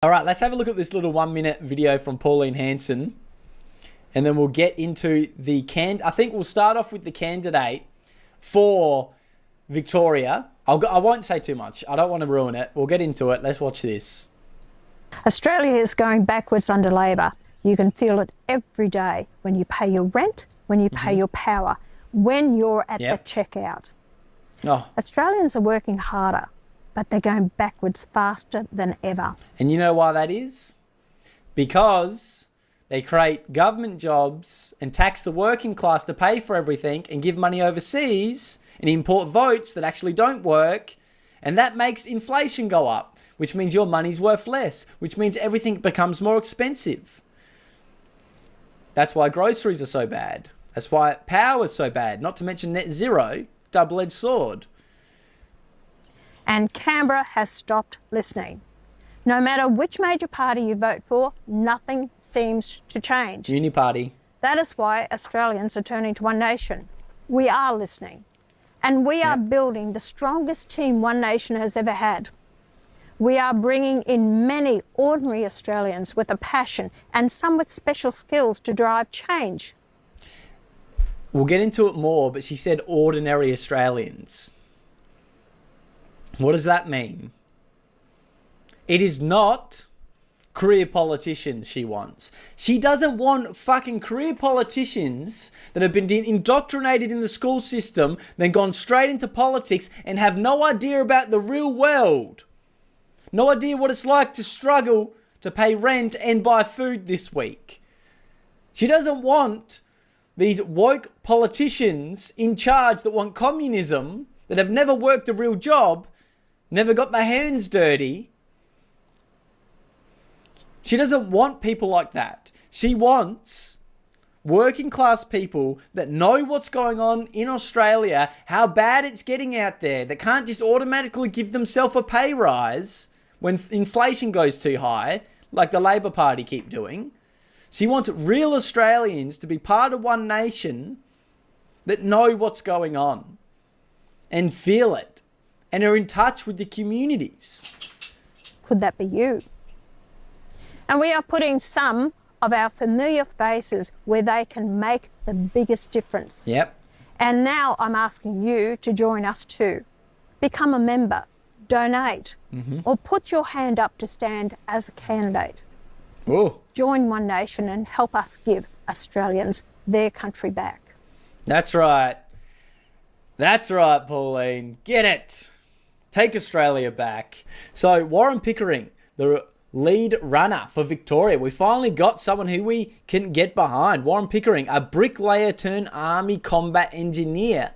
All right, let's have a look at this little 1-minute video from Pauline Hanson, and then we'll get into the I think we'll start off with the candidate for Victoria. I won't say too much. I don't want to ruin it. We'll get into it. Let's watch this. Australia is going backwards under Labor. You can feel it every day when you pay your rent, when you pay your power, when you're at the checkout. Oh. Australians are working harder, but they're going backwards faster than ever. And you know why that is? Because they create government jobs and tax the working class to pay for everything and give money overseas and import votes that actually don't work. And that makes inflation go up, which means your money's worth less, which means everything becomes more expensive. That's why groceries are so bad. That's why power is so bad, not to mention net zero, double-edged sword. And Canberra has stopped listening. No matter which major party you vote for, nothing seems to change. Uni party. That is why Australians are turning to One Nation. We are listening. And we are building the strongest team One Nation has ever had. We are bringing in many ordinary Australians with a passion and some with special skills to drive change. We'll get into it more, but she said ordinary Australians. What does that mean? It is not career politicians she wants. She doesn't want fucking career politicians that have been indoctrinated in the school system, then gone straight into politics and have no idea about the real world. No idea what it's like to struggle to pay rent and buy food this week. She doesn't want these woke politicians in charge that want communism, that have never worked a real job, never got their hands dirty. She doesn't want people like that. She wants working class people that know what's going on in Australia, how bad it's getting out there, that can't just automatically give themselves a pay rise when inflation goes too high, like the Labor Party keep doing. She wants real Australians to be part of One Nation that know what's going on and feel it and are in touch with the communities. Could that be you? And we are putting some of our familiar faces where they can make the biggest difference. Yep. And now I'm asking you to join us too. Become a member, donate, or put your hand up to stand as a candidate. Ooh. Join One Nation and help us give Australians their country back. That's right. That's right, Pauline. Get it. Take Australia back. So Warren Pickering, the lead runner for Victoria. We finally got someone who we can get behind. Warren Pickering, a bricklayer turned army combat engineer.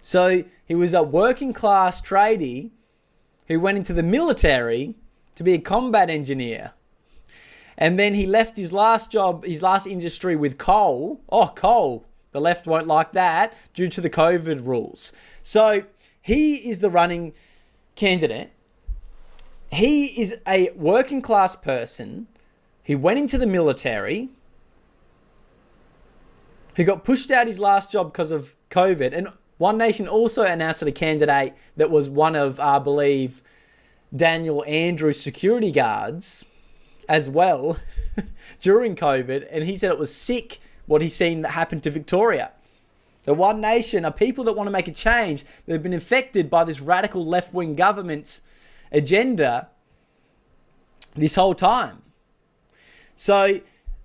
So he was a working class tradie who went into the military to be a combat engineer. And then he left his last job, his last industry with coal. Oh, coal. The left won't like that due to the COVID rules. So he is the running candidate. He is a working class person who went into the military, who got pushed out his last job because of COVID. And One Nation also announced a candidate that was one of, I believe, Daniel Andrews' security guards as well during COVID. And he said it was sick what he's seen that happened to Victoria. So One Nation are people that want to make a change. They've been infected by this radical left-wing government's agenda this whole time. So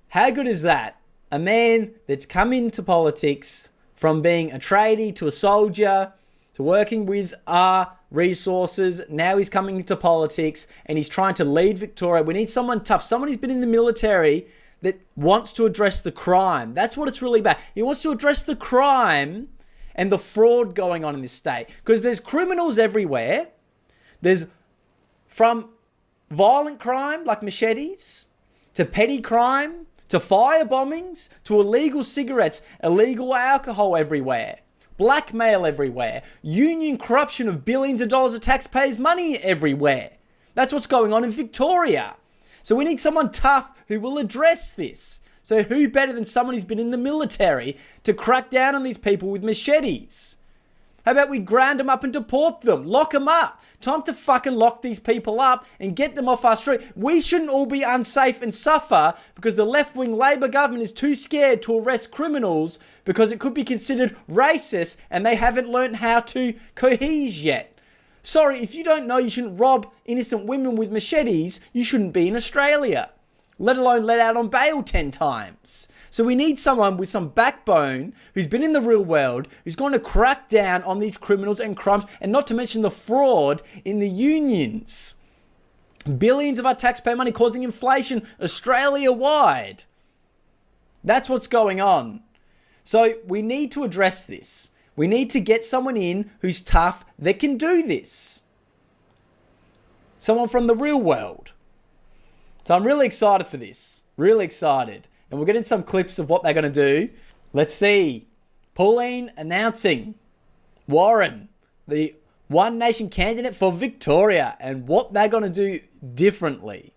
how good is that? A man that's come into politics from being a tradie to a soldier to working with our resources. Now he's coming into politics and he's trying to lead Victoria. We need someone tough, someone who's been in the military that wants to address the crime. That's what it's really about. He wants to address the crime and the fraud going on in this state. Because there's criminals everywhere. There's from violent crime like machetes to petty crime to fire bombings to illegal cigarettes, illegal alcohol everywhere, blackmail everywhere, union corruption of billions of dollars of taxpayers' money everywhere. That's what's going on in Victoria. So we need someone tough who will address this. So who better than someone who's been in the military to crack down on these people with machetes? How about we ground them up and deport them? Lock them up. Time to fucking lock these people up and get them off our street. We shouldn't all be unsafe and suffer because the left-wing Labor government is too scared to arrest criminals because it could be considered racist and they haven't learned how to cohese yet. Sorry, if you don't know you shouldn't rob innocent women with machetes, you shouldn't be in Australia, let alone let out on bail 10 times. So we need someone with some backbone who's been in the real world, who's going to crack down on these criminals and crimes, and not to mention the fraud in the unions. Billions of our taxpayer money causing inflation Australia-wide. That's what's going on. So we need to address this. We need to get someone in who's tough that can do this. Someone from the real world. So I'm really excited for this. Really excited. And we're getting some clips of what they're going to do. Let's see. Pauline announcing Warren, the One Nation candidate for Victoria, and what they're going to do differently.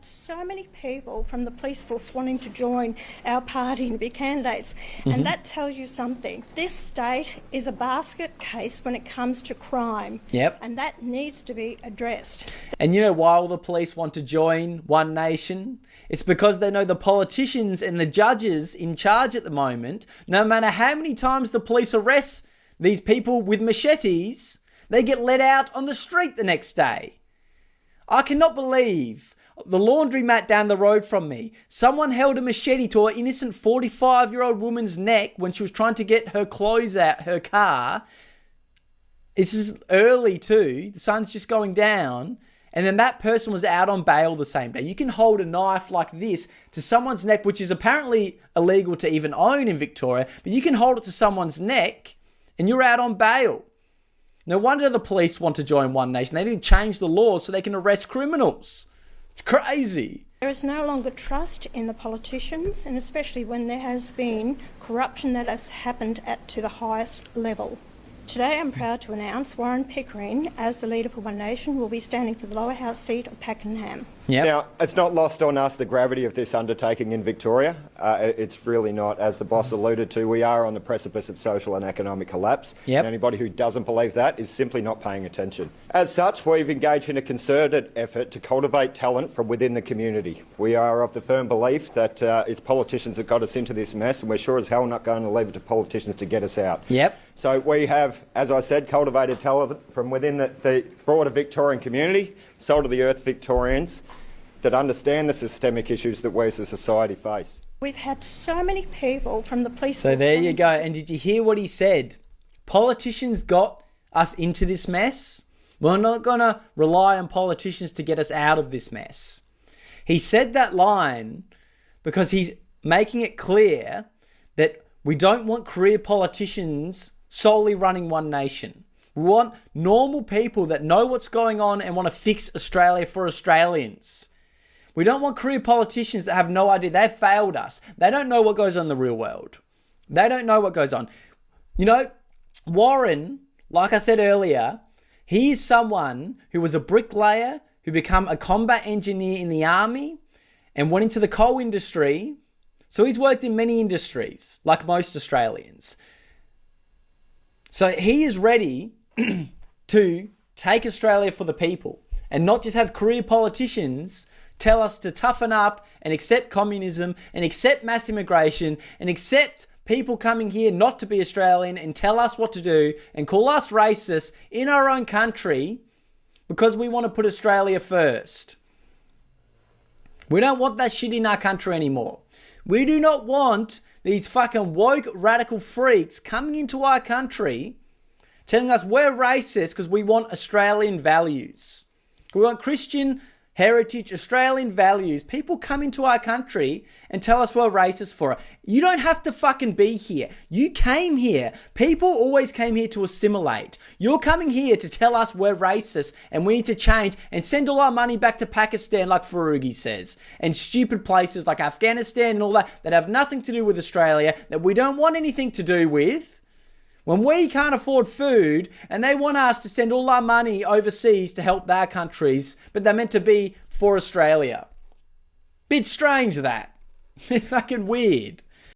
So many people from the police force wanting to join our party and be candidates, and that tells you something. This state is a basket case when it comes to crime. Yep. And that needs to be addressed. And you know why all the police want to join One Nation? It's because they know the politicians and the judges in charge at the moment, no matter how many times the police arrest these people with machetes, they get let out on the street the next day. I cannot believe the laundromat down the road from me, someone held a machete to an innocent 45-year-old woman's neck when she was trying to get her clothes out her car. This is early too. The sun's just going down. And then that person was out on bail the same day. You can hold a knife like this to someone's neck, which is apparently illegal to even own in Victoria, but you can hold it to someone's neck and you're out on bail. No wonder the police want to join One Nation. They need to change the laws so they can arrest criminals. It's crazy. There is no longer trust in the politicians, and especially when there has been corruption that has happened to the highest level. Today I'm proud to announce Warren Pickering, as the leader for One Nation, will be standing for the lower house seat of Pakenham. Yep. Now, it's not lost on us the gravity of this undertaking in Victoria. It's really not. As the boss alluded to, we are on the precipice of social and economic collapse. Yep. And anybody who doesn't believe that is simply not paying attention. As such, we've engaged in a concerted effort to cultivate talent from within the community. We are of the firm belief that it's politicians that got us into this mess, and we're sure as hell not going to leave it to politicians to get us out. Yep. So we have, as I said, cultivated talent from within the broader Victorian community, salt of the earth Victorians, that understand the systemic issues that we as a society face. We've had so many people from the police So force there you wanting go. And did you hear what he said? Politicians got us into this mess. We're not going to rely on politicians to get us out of this mess. He said that line because he's making it clear that we don't want career politicians solely running One Nation. We want normal people that know what's going on and want to fix Australia for Australians. We don't want career politicians that have no idea. They've failed us. They don't know what goes on in the real world. They don't know what goes on. You know, Warren, like I said earlier, he is someone who was a bricklayer, who became a combat engineer in the army and went into the coal industry. So he's worked in many industries, like most Australians. So he is ready to take Australia for the people and not just have career politicians tell us to toughen up and accept communism and accept mass immigration and accept people coming here not to be Australian and tell us what to do and call us racist in our own country because we want to put Australia first. We don't want that shit in our country anymore. We do not want these fucking woke radical freaks coming into our country telling us we're racist because we want Australian values. We want Christian heritage, Australian values. People come into our country and tell us we're racist for it. You don't have to fucking be here. You came here. People always came here to assimilate. You're coming here to tell us we're racist and we need to change and send all our money back to Pakistan like Farugi says, and stupid places like Afghanistan and all that have nothing to do with Australia, that we don't want anything to do with. When we can't afford food and they want us to send all our money overseas to help their countries, but they're meant to be for Australia. Bit strange that. It's fucking weird.